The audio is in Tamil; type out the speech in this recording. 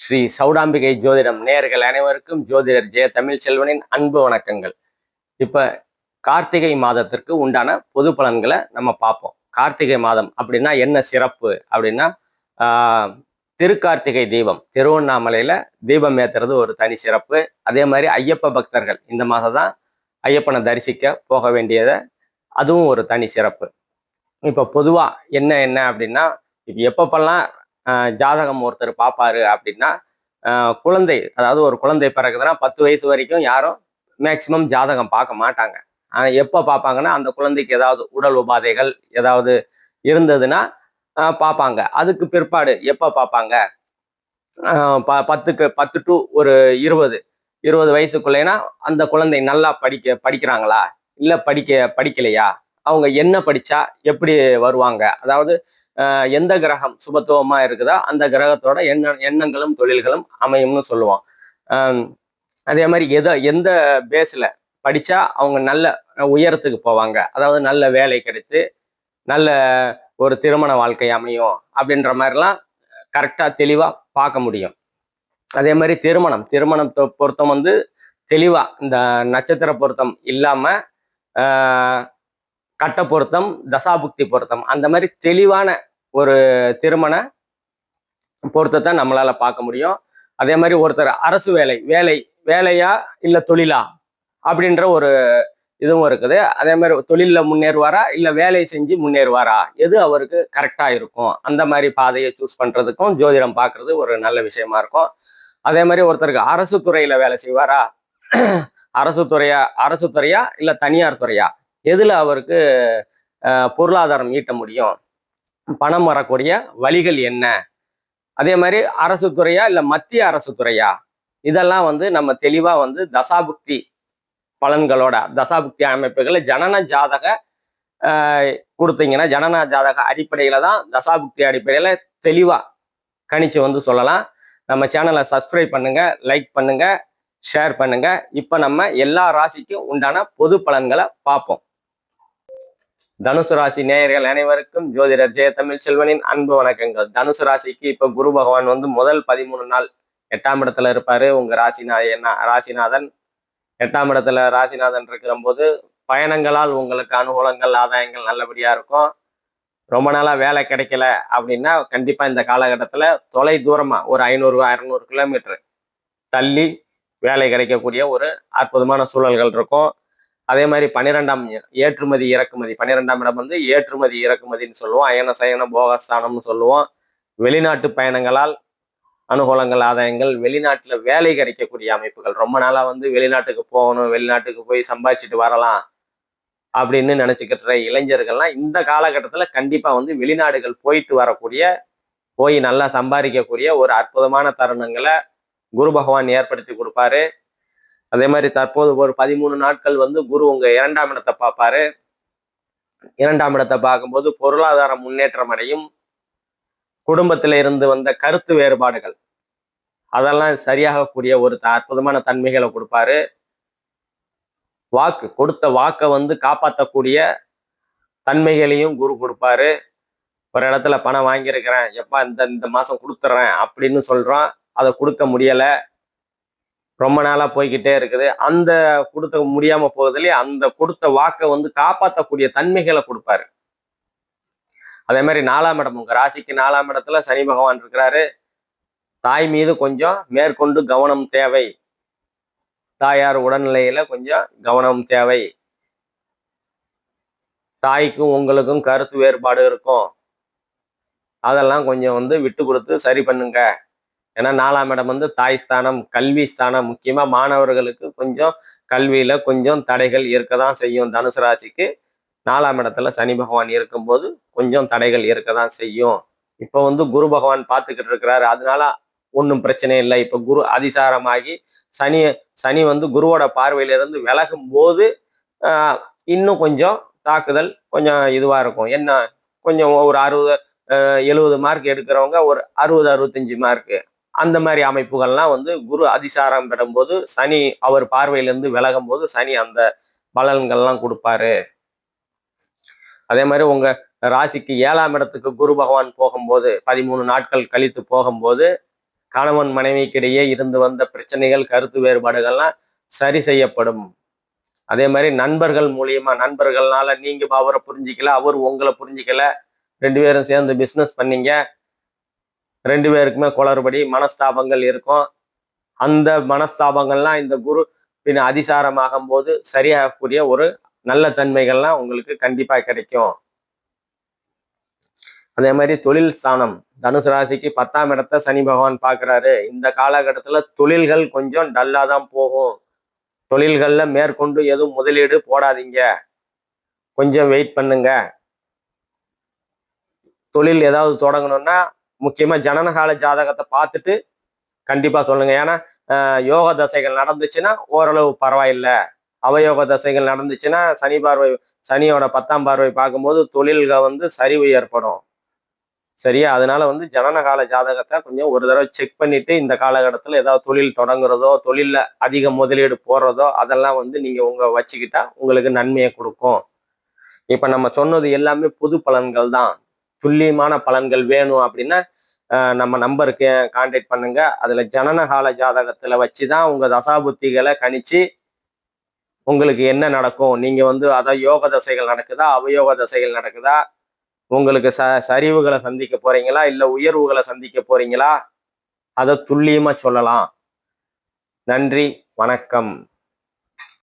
ஸ்ரீ சௌடாம்பிகை ஜோதிடம் நேயர்கள் அனைவருக்கும் ஜோதிடர் ஜெய தமிழ் செல்வனின் அன்பு வணக்கங்கள். இப்ப கார்த்திகை மாதத்திற்கு உண்டான பொது பலன்களை நம்ம பார்ப்போம். கார்த்திகை மாதம் அப்படின்னா என்ன சிறப்பு அப்படின்னா, திருக்கார்த்திகை தீபம் திருவண்ணாமலையில தீபம் ஏத்துறது ஒரு தனி சிறப்பு. அதே மாதிரி ஐயப்ப பக்தர்கள் இந்த மாதம் தான் ஐயப்பனை தரிசிக்க போக வேண்டியது, அதுவும் ஒரு தனி சிறப்பு. இப்ப பொதுவா என்ன என்ன அப்படின்னா, இப்ப எப்பப்பெல்லாம் ஜாதகம் ஒருத்தர் பார்ப்பாரு அப்படின்னா, குழந்தை, அதாவது ஒரு குழந்தை பிறகுதுன்னா 10 வயசு வரைக்கும் யாரும் மேக்சிமம் ஜாதகம் பார்க்க மாட்டாங்க. எப்போ பார்ப்பாங்கன்னா, அந்த குழந்தைக்கு ஏதாவது உடல் உபாதைகள் ஏதாவது இருந்ததுன்னா பார்ப்பாங்க. அதுக்கு பிற்பாடு எப்போ பார்ப்பாங்க, 10 டு ஒரு 20 வயசுக்குள்ளேனா அந்த குழந்தை நல்லா படிக்கிறாங்களா, இல்லை படிக்கலையா, அவங்க என்ன படிச்சா எப்படி வருவாங்க, அதாவது எந்த கிரகம் சுபத்துவமா இருக்குதோ அந்த கிரகத்தோட எண்ணங்களும் தொழில்களும் அமையும்னு சொல்லுவோம். அதே மாதிரி எந்த பேஸ்ல படிச்சா அவங்க நல்ல உயரத்துக்கு போவாங்க, அதாவது நல்ல வேலை கிடைத்து நல்ல ஒரு திருமண வாழ்க்கை அமையும் அப்படின்ற மாதிரிலாம் கரெக்டா தெளிவா பார்க்க முடியும். அதே மாதிரி திருமணத்தை பொருத்தம் வந்து தெளிவா இந்த நட்சத்திர பொருத்தம் இல்லாம கட்ட பொருத்தம், தசாபுக்தி பொருத்தம், அந்த மாதிரி தெளிவான ஒரு திருமண பொருத்தத்தை நம்மளால பார்க்க முடியும். அதே மாதிரி ஒருத்தர் அரசு வேலையா இல்ல தொழிலா அப்படின்ற ஒரு இதுவும் இருக்குது. அதே மாதிரி தொழில முன்னேறுவாரா இல்ல வேலை செஞ்சு முன்னேறுவாரா, எது அவருக்கு கரெக்டா இருக்கும், அந்த மாதிரி பாதையை சூஸ் பண்றதுக்கும் ஜோதிடம் பார்க்கறது ஒரு நல்ல விஷயமா இருக்கும். அதே மாதிரி ஒருத்தருக்கு அரசு துறையில வேலை செய்வாரா, அரசு துறையா இல்ல தனியார் துறையா, எதுல அவருக்கு பொருளாதாரம் ஈட்ட முடியும், பணம் வரக்கூடிய வழிகள் என்ன, அதே மாதிரி அரசு துறையா இல்ல மத்திய அரசு துறையா, இதெல்லாம் வந்து நம்ம தெளிவா வந்து தசாபுக்தி பலன்களோட தசாபுக்தி அமைப்புகளை ஜனன ஜாதக கொடுத்தீங்கன்னா, ஜனன ஜாதக அடிப்படையில தான் தசாபுக்தி அடிப்படையில தெளிவா கணிச்சு வந்து சொல்லலாம். நம்ம சேனலை சப்ஸ்கிரைப் பண்ணுங்க, லைக் பண்ணுங்க, ஷேர் பண்ணுங்க. இப்ப நம்ம எல்லா ராசிக்கும் உண்டான பொது பலன்களை பார்ப்போம். தனுசு ராசி நேயர்கள் அனைவருக்கும் ஜோதிடர் ஜெய தமிழ் செல்வனின் அன்பு வணக்கங்கள். தனுசு ராசிக்கு இப்ப குரு பகவான் வந்து முதல் 13 நாள் 8ஆம் இடத்துல இருப்பாரு. உங்க ராசிநாதன் 8ஆம் இடத்துல ராசிநாதன் இருக்கிற போது பயணங்களால் உங்களுக்கு அனுகூலங்கள், ஆதாயங்கள் நல்லபடியா இருக்கும். ரொம்ப நாளா வேலை கிடைக்கல அப்படின்னா கண்டிப்பா இந்த காலகட்டத்துல தொலை தூரமா ஒரு 500-600 கிலோமீட்டர் தள்ளி வேலை கிடைக்கக்கூடிய ஒரு அற்புதமான சூழல்கள் இருக்கும். அதே மாதிரி 12ஆம் ஏற்றுமதி இறக்குமதி, 12ஆம் இடம் வந்து ஏற்றுமதி இறக்குமதின்னு சொல்லுவோம். அயன சயன போகஸ்தானம்னு சொல்லுவோம். வெளிநாட்டு பயணங்களால் அனுகூலங்கள், ஆதாயங்கள், வெளிநாட்டுல வேலை கிடைக்கக்கூடிய அமைப்புகள். ரொம்ப நாளா வந்து வெளிநாட்டுக்கு போகணும், வெளிநாட்டுக்கு போய் சம்பாதிச்சுட்டு வரலாம் அப்படின்னு நினைச்சுக்கிற இளைஞர்கள்லாம் இந்த காலகட்டத்துல கண்டிப்பா வந்து வெளிநாடுகள் போயிட்டு வரக்கூடிய, போய் நல்லா சம்பாதிக்கக்கூடிய ஒரு அற்புதமான தருணங்களை குரு பகவான் ஏற்படுத்தி கொடுப்பாரு. அதே மாதிரி தற்போது ஒரு 13 நாட்கள் வந்து குரு உங்க 2ஆம் இடத்தை பார்ப்பாரு. 2ஆம் இடத்தை பார்க்கும்போது பொருளாதார முன்னேற்றம் அடையும். குடும்பத்தில இருந்து வந்த கருத்து வேறுபாடுகள் அதெல்லாம் சரியாகக்கூடிய ஒரு அற்புதமான தன்மைகளை கொடுப்பாரு. கொடுத்த வாக்கை வந்து காப்பாற்றக்கூடிய தன்மைகளையும் குரு கொடுப்பாரு. ஒரு இடத்துல பணம் வாங்கியிருக்கிறேன், எப்பா இந்த மாசம் கொடுத்துட்றேன் அப்படின்னு சொல்றோம், அதை கொடுக்க முடியல, ரொம்ப நாளா போய்கிட்டே இருக்குது. அந்த கொடுத்த முடியாம போகுதுலயே அந்த கொடுத்த வாக்கை வந்து காப்பாற்றக்கூடிய தன்மைகளை கொடுப்பாரு. அதே மாதிரி 4ஆம் இடம், உங்க ராசிக்கு 4ஆம் இடத்துல சனி பகவான் இருக்கிறாரு. தாய் மீது கொஞ்சம் மேற்கொண்டு கவனம் தேவை. தாயார் உடல்நிலையில கொஞ்சம் கவனம் தேவை. தாய்க்கும் உங்களுக்கும் கருத்து வேறுபாடு இருக்கும், அதெல்லாம் கொஞ்சம் வந்து விட்டு கொடுத்து சரி பண்ணுங்க. ஏன்னா 4ஆம் இடம் வந்து தாய் ஸ்தானம், கல்வி ஸ்தானம். முக்கியமா மாணவர்களுக்கு கொஞ்சம் கல்வியில கொஞ்சம் தடைகள் இருக்கதான் செய்யும். தனுசு ராசிக்கு 4ஆம் இடத்துல சனி பகவான் இருக்கும்போது கொஞ்சம் தடைகள் இருக்கதான் செய்யும். இப்ப வந்து குரு பகவான் பார்த்துக்கிட்டு இருக்கிறாரு, அதனால ஒன்றும் பிரச்சனை இல்லை. இப்ப குரு அதிசாரமாகி சனி வந்து குருவோட பார்வையிலிருந்து விலகும் போது இன்னும் கொஞ்சம் தாக்குதல் கொஞ்சம் இதுவா இருக்கும். என்ன, கொஞ்சம் ஒரு 60-70 மார்க் எடுக்கிறவங்க ஒரு 60-65 மார்க், அந்த மாதிரி அமைப்புகள்லாம் வந்து குரு அதிசாரம் பெறும்போது சனி அவர் பார்வையிலிருந்து விலகும் போது சனி அந்த பலன்கள்லாம் கொடுப்பாரு. அதே மாதிரி உங்க ராசிக்கு 7ஆம் இடத்துக்கு குரு பகவான் போகும்போது 13 நாட்கள் கழித்து போகும்போது கணவன் மனைவிக்கிடையே இருந்து வந்த பிரச்சனைகள், கருத்து வேறுபாடுகள்லாம் சரி செய்யப்படும். அதே மாதிரி நண்பர்கள் மூலியமா, நண்பர்கள்னால நீங்க அவரை புரிஞ்சிக்கல, அவர் உங்களை புரிஞ்சிக்கல, 2 பேரும் சேர்ந்து பிசினஸ் பண்ணீங்க, 2 பேருக்குமே குளறுபடி மனஸ்தாபங்கள் இருக்கும். அந்த மனஸ்தாபங்கள்லாம் இந்த குரு பின் அதிசாரமாகும் போது சரியாகக்கூடிய ஒரு நல்ல தன்மைகள்லாம் உங்களுக்கு கண்டிப்பா கிடைக்கும். அதே மாதிரி தொழில் ஸ்தானம், தனுசு ராசிக்கு 10ஆம் இடத்தை சனி பகவான் பார்க்கிறாரு. இந்த காலகட்டத்துல தொழில்கள் கொஞ்சம் டல்லா தான் போகும். தொழில்கள்ல மேற்கொண்டு எதுவும் முதலீடு போடாதீங்க, கொஞ்சம் வெயிட் பண்ணுங்க. தொழில் ஏதாவது தொடங்கணும்னா முக்கியமா ஜனனகால ஜாதகத்தை பார்த்துட்டு கண்டிப்பா சொல்லுங்க. ஏன்னா யோக தசைகள் நடந்துச்சுன்னா ஓரளவு பரவாயில்லை. அவயோக தசைகள் நடந்துச்சுன்னா சனியோட 10ஆம் பார்வை பார்க்கும்போது தொழில்கள் சரிவு ஏற்படும். சரியா? அதனால ஜனனகால ஜாதகத்தை கொஞ்சம் ஒரு தடவை செக் பண்ணிட்டு இந்த காலகட்டத்தில் ஏதாவது தொழில் தொடங்குறதோ, தொழில்ல அதிக முதலீடு போடுறதோ அதெல்லாம் நீங்க வச்சுக்கிட்டா உங்களுக்கு நன்மையை கொடுக்கும். இப்ப நம்ம சொன்னது எல்லாமே பொது பலன்கள் தான். துல்லியமான பலன்கள் வேணும் அப்படின்னா நம்ம நம்பருக்கு கான்டாக்ட் பண்ணுங்க. அதுல ஜனனகால ஜாதகத்துல வச்சுதான் உங்க தசாபுத்திகளை கணிச்சு உங்களுக்கு என்ன நடக்கும், நீங்க அதான் யோக தசைகள் நடக்குதா, அவயோக தசைகள் நடக்குதா, உங்களுக்கு சரிவுகளை சந்திக்க போறீங்களா இல்ல உயர்வுகளை சந்திக்க போறீங்களா, அதை துல்லியமா சொல்லலாம். நன்றி, வணக்கம்.